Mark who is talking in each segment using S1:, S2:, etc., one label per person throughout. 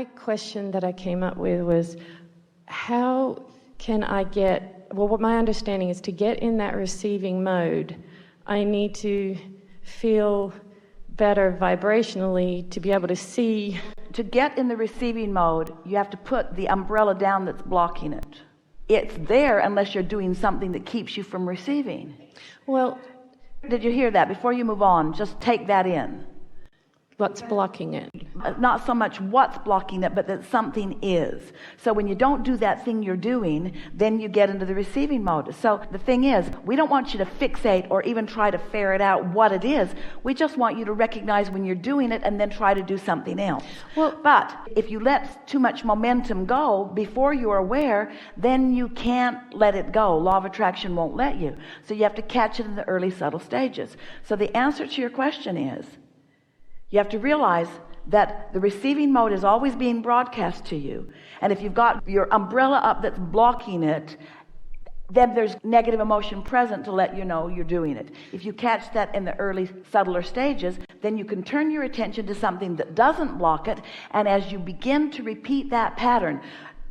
S1: My question that I came up with was, how can I what my understanding is, to get in that receiving mode, I need to feel better vibrationally to be able to see.
S2: To get in the receiving mode, you have to put the umbrella down that's blocking it. It's there unless you're doing something that keeps you from receiving.
S1: Well,
S2: did you hear that? Before you move on, just take that in.
S1: What's blocking it?
S2: Not so much what's blocking it, but that something is. So when you don't do that thing you're doing, then you get into the receiving mode. So the thing is, we don't want you to fixate or even try to ferret out what it is. We just want you to recognize when you're doing it and then try to do something else. But if you let too much momentum go before you're aware, then you can't let it go. Law of attraction won't let you. So you have to catch it in the early subtle stages. So the answer to your question is, you have to realize that the receiving mode is always being broadcast to you. And if you've got your umbrella up that's blocking it, then there's negative emotion present to let you know you're doing it. If you catch that in the early subtler stages, then you can turn your attention to something that doesn't block it. And as you begin to repeat that pattern,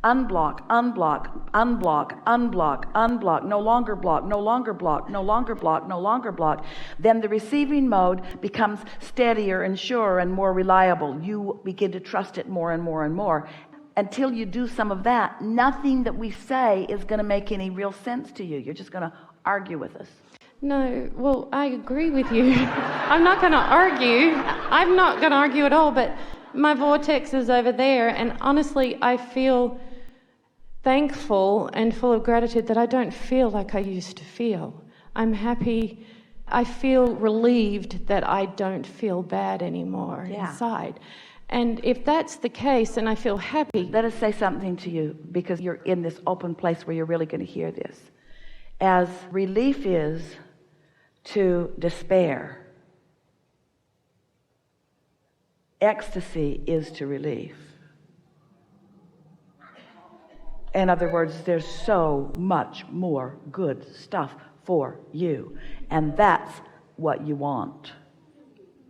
S2: unblock, unblock, unblock, unblock, unblock, no longer block, no longer block, no longer block, no longer block, then the receiving mode becomes steadier and surer and more reliable. You begin to trust it more and more and more. Until you do some of that, nothing that we say is going to make any real sense to you. You're just going to argue with us.
S1: No, well, I agree with you. I'm not going to argue. I'm not going to argue at all, but my vortex is over there, and honestly, I feel thankful and full of gratitude that I don't feel like I used to feel. I'm happy. I feel relieved that I don't feel bad anymore inside. And if that's the case, and I feel happy.
S2: Let us say something to you, because you're in this open place where you're really going to hear this. As relief is to despair, ecstasy is to relief. In other words, there's so much more good stuff for you. And that's what you want.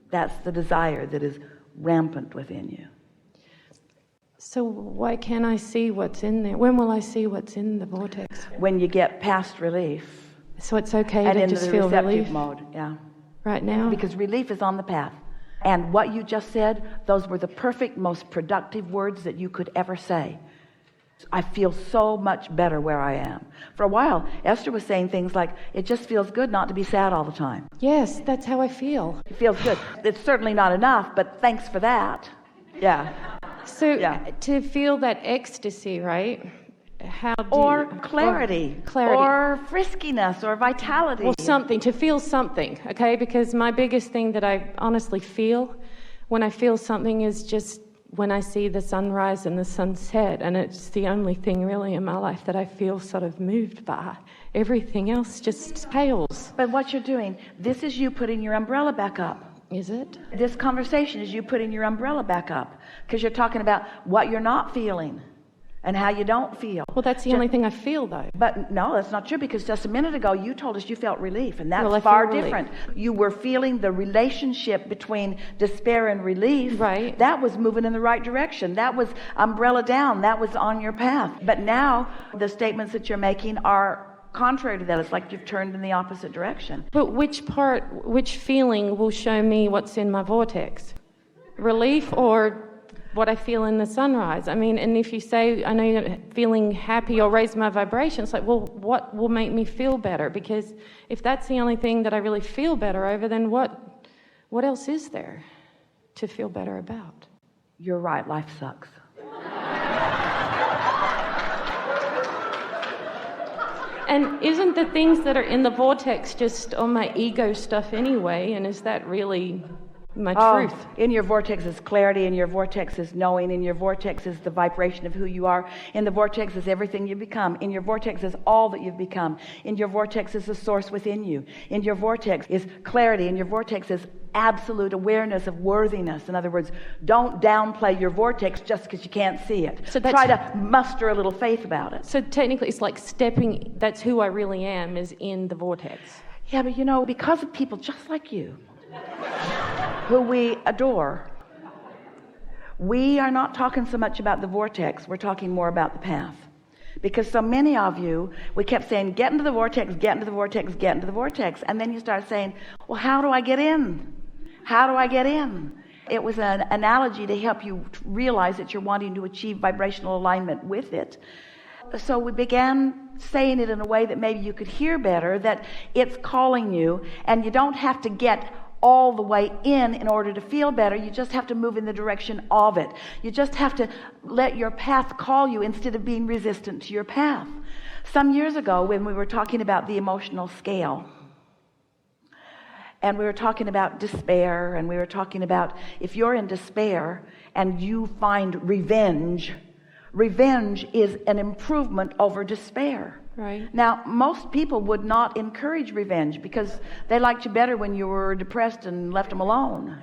S2: That's the desire that is rampant within you.
S1: So why can't I see what's in there? When will I see what's in the vortex?
S2: When you get past relief.
S1: So it's okay
S2: and
S1: to just feel relief? And in the receptive mode,
S2: yeah.
S1: Right now?
S2: Because relief is on the path. And what you just said, those were the perfect, most productive words that you could ever say. I feel so much better where I am. For a while, Esther was saying things like, it just feels good not to be sad all the time.
S1: Yes, that's how I feel.
S2: It feels good. It's certainly not enough, but thanks for that. Yeah.
S1: So to feel that ecstasy, right?
S2: Or clarity, or friskiness, or vitality.
S1: Well, something, to feel something, okay? Because my biggest thing that I honestly feel when I feel something is just when I see the sunrise and the sunset, and it's the only thing really in my life that I feel sort of moved by. Everything else just pales.
S2: But what you're doing, this is you putting your umbrella back up.
S1: Is it?
S2: This conversation is you putting your umbrella back up, because you're talking about what you're not feeling and how you don't feel.
S1: Well, that's the only thing I feel, though.
S2: But no, that's not true, because just a minute ago you told us you felt relief, and that's far different. You were feeling the relationship between despair and relief.
S1: Right.
S2: That was moving in the right direction. That was umbrella down. That was on your path. But now the statements that you're making are contrary to that. It's like you've turned in the opposite direction.
S1: But which feeling will show me what's in my vortex? Relief or what I feel in the sunrise? I mean, and if you say, I know you're feeling happy or raise my vibration, it's like, well, what will make me feel better? Because if that's the only thing that I really feel better over, then what else is there to feel better about?
S2: You're right, life sucks.
S1: And isn't the things that are in the vortex just on my ego stuff anyway? And is that really my truth?
S2: In your vortex is clarity, in your vortex is knowing, in your vortex is the vibration of who you are, in the vortex is everything you become, in your vortex is all that you've become, in your vortex is the source within you, in your vortex is clarity, in your vortex is absolute awareness of worthiness. In other words, don't downplay your vortex just because you can't see it. So try to muster a little faith about it.
S1: So technically it's like that's who I really am, is in the vortex.
S2: Yeah, but because of people just like you, who we adore, We are not talking so much about the vortex. We're talking more about the path. Because so many of you, we kept saying, get into the vortex, get into the vortex, get into the vortex. And then you start saying, well, how do I get in? How do I get in? It was an analogy to help you realize that you're wanting to achieve vibrational alignment with it. So we began saying it in a way that maybe you could hear better, that it's calling you, and you don't have to get all the way in order to feel better. You just have to move in the direction of it. You just have to let your path call you instead of being resistant to your path. Some years ago, when we were talking about the emotional scale, and we were talking about despair, and we were talking about if you're in despair and you find revenge is an improvement over despair.
S1: Right.
S2: Now, most people would not encourage revenge because they liked you better when you were depressed and left them alone.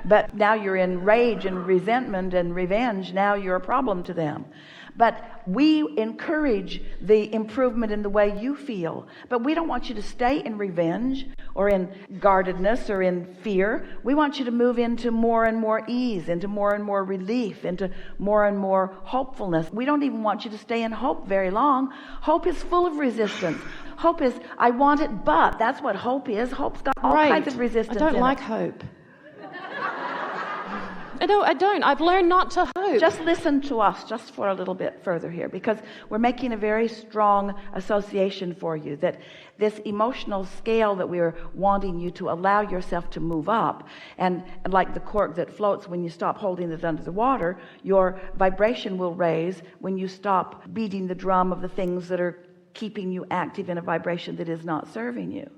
S2: But now you're in rage and resentment and revenge. Now you're a problem to them. But we encourage the improvement in the way you feel. But we don't want you to stay in revenge or in guardedness or in fear. We want you to move into more and more ease, into more and more relief, into more and more hopefulness. We don't even want you to stay in hope very long. Hope is full of resistance. Hope is, I want it, but that's what hope is. Hope's got all kinds of resistance.
S1: I don't like hope. I don't. I've learned not to hope.
S2: Just listen to us just for a little bit further here, because we're making a very strong association for you that this emotional scale that we're wanting you to allow yourself to move up, and like the cork that floats when you stop holding it under the water, your vibration will raise when you stop beating the drum of the things that are keeping you active in a vibration that is not serving you.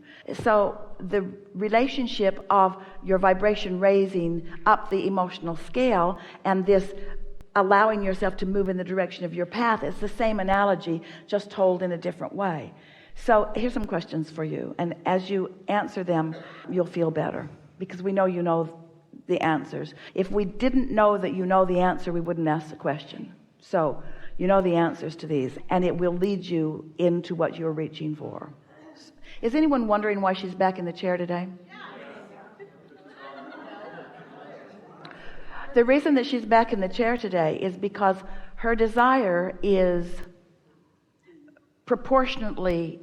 S2: So the relationship of your vibration raising up the emotional scale and this allowing yourself to move in the direction of your path, it's the same analogy, just told in a different way. So here's some questions for you, and as you answer them, you'll feel better, because we know you know the answers. If we didn't know that you know the answer, we wouldn't ask the question. So you know the answers to these, and it will lead you into what you're reaching for. Is anyone wondering why she's back in the chair today? The reason that she's back in the chair today is because her desire is proportionately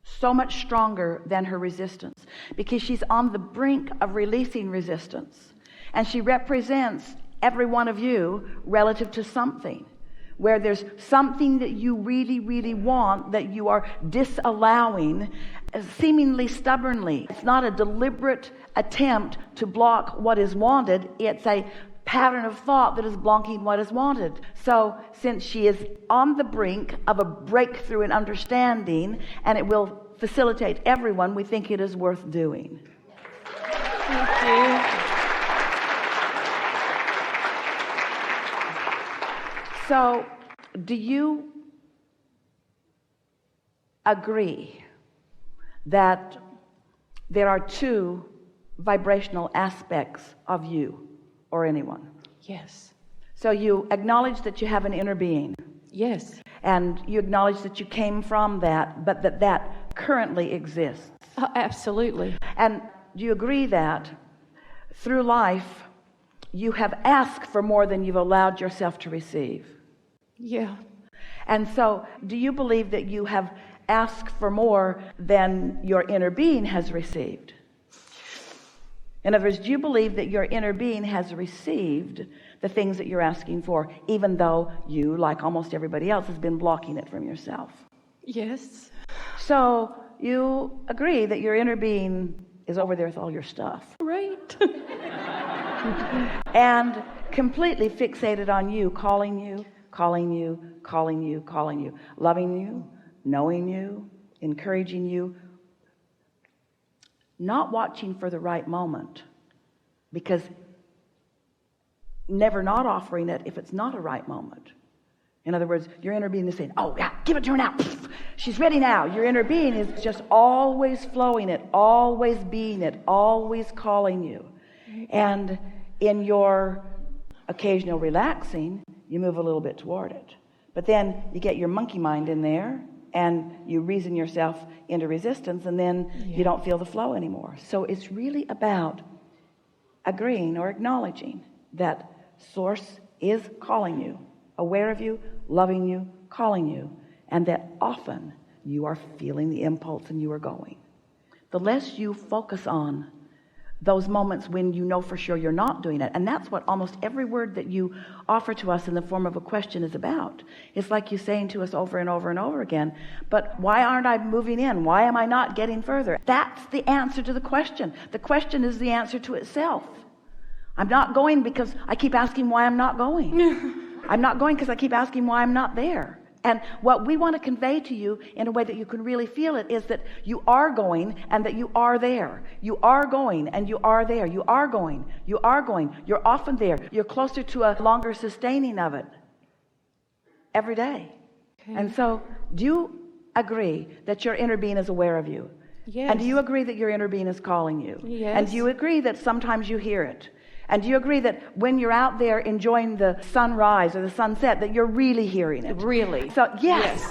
S2: so much stronger than her resistance, because she's on the brink of releasing resistance, and she represents every one of you relative to something, where there's something that you really, really want that you are disallowing seemingly stubbornly. It's not a deliberate attempt to block what is wanted. It's a pattern of thought that is blocking what is wanted. So since she is on the brink of a breakthrough in understanding, and it will facilitate everyone, we think it is worth doing.
S1: Thank you.
S2: So, do you agree that there are two vibrational aspects of you or anyone?
S1: Yes.
S2: So you acknowledge that you have an inner being.
S1: Yes.
S2: And you acknowledge that you came from that, but that currently exists.
S1: Oh, absolutely.
S2: And do you agree that through life you have asked for more than you've allowed yourself to receive?
S1: Yeah.
S2: And so, do you believe that you have asked for more than your inner being has received? In other words, do you believe that your inner being has received the things that you're asking for, even though you, like almost everybody else, has been blocking it from yourself?
S1: Yes.
S2: So, you agree that your inner being is over there with all your stuff.
S1: Right.
S2: And completely fixated on you, calling you, calling you, calling you, calling you, loving you, knowing you, encouraging you, not watching for the right moment, because never not offering it if it's not a right moment. In other words, your inner being is saying, oh yeah, give it to her now. She's ready now. Your inner being is just always flowing it, always being it, always calling you. And in your occasional relaxing, you move a little bit toward it. But then you get your monkey mind in there and you reason yourself into resistance, and then you don't feel the flow anymore. So it's really about agreeing or acknowledging that Source is calling you, aware of you, loving you, calling you, and that often you are feeling the impulse and you are going. The less you focus on those moments when you know for sure you're not doing it, and that's what almost every word that you offer to us in the form of a question is about. It's like you saying to us over and over and over again, but why aren't I moving in? Why am I not getting further? That's the answer to the question. The question is the answer to itself. I'm not going because I keep asking why I'm not going. I'm not going because I keep asking why I'm not there. And what we want to convey to you in a way that you can really feel it is that you are going and that you are there. You are going and you are there. You are going. You are going. You're often there. You're closer to a longer sustaining of it every day. Okay. And so do you agree that your inner being is aware of you?
S1: Yes.
S2: And do you agree that your inner being is calling you?
S1: Yes.
S2: And do you agree that sometimes you hear it? And do you agree that when you're out there enjoying the sunrise or the sunset that you're really hearing it?
S1: Really?
S2: So yes.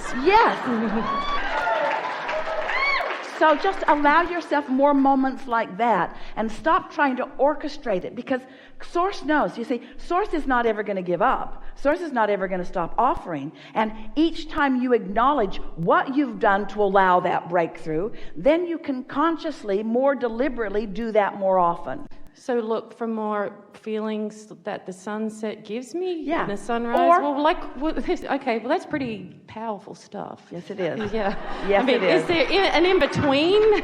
S2: So just allow yourself more moments like that and stop trying to orchestrate it, because Source knows. You see, Source is not ever going to give up. Source is not ever going to stop offering. And each time you acknowledge what you've done to allow that breakthrough, then you can consciously, more deliberately do that more often.
S1: So look for more feelings that the sunset gives me,
S2: yeah,
S1: and the sunrise. Okay, well that's pretty powerful stuff.
S2: Yes, it is.
S1: Yeah.
S2: Yes, it is.
S1: Is there an in between?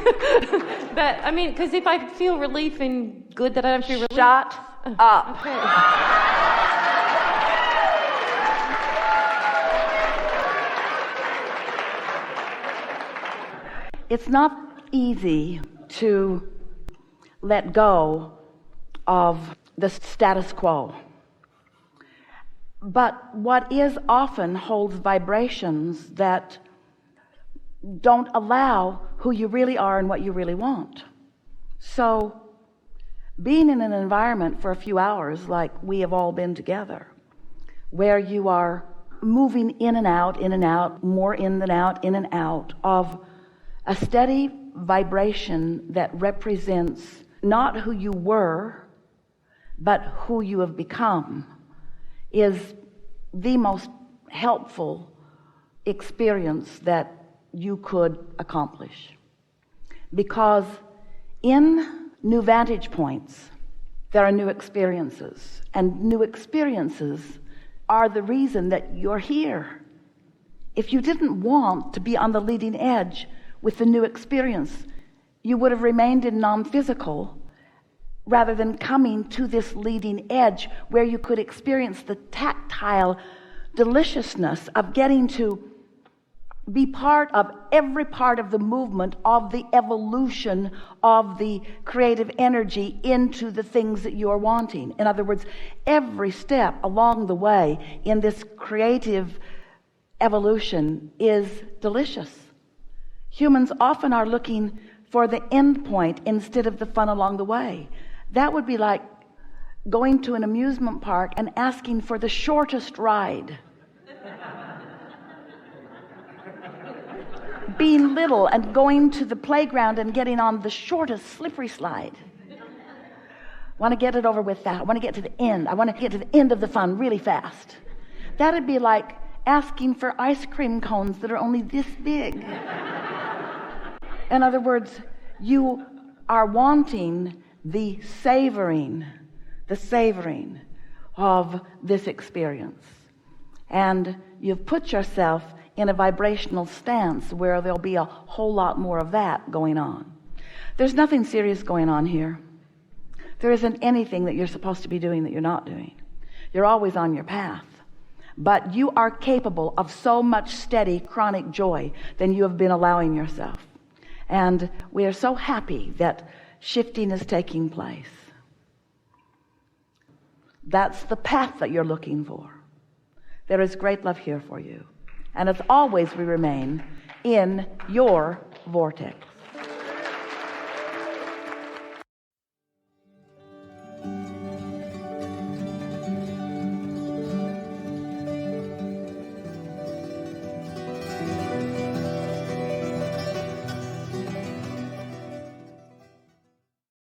S1: Because if I feel relief and good that I don't feel relief.
S2: Shut up.
S1: Okay.
S2: It's not easy to let go of the status quo. But what is often holds vibrations that don't allow who you really are and what you really want. So being in an environment for a few hours like we have all been together, where you are moving in and out, more in than out, in and out of a steady vibration that represents not who you were, but who you have become, is the most helpful experience that you could accomplish. Because in new vantage points, there are new experiences, and new experiences are the reason that you're here. If you didn't want to be on the leading edge with the new experience, you would have remained in non-physical rather than coming to this leading edge where you could experience the tactile deliciousness of getting to be part of every part of the movement of the evolution of the creative energy into the things that you are wanting. In other words, every step along the way in this creative evolution is delicious. Humans often are looking for the end point instead of the fun along the way. That would be like going to an amusement park and asking for the shortest ride. Being little and going to the playground and getting on the shortest slippery slide. Want to get it over with that. I want to get to the end. I want to get to the end of the fun really fast. That'd be like asking for ice cream cones that are only this big. In other words, you are wanting the savoring of this experience. And you've put yourself in a vibrational stance where there'll be a whole lot more of that going on. There's nothing serious going on here. There isn't anything that you're supposed to be doing that you're not doing. You're always on your path. But you are capable of so much steady, chronic joy than you have been allowing yourself. And we are so happy that shifting is taking place. That's the path that you're looking for. There is great love here for you. And as always, we remain in your vortex.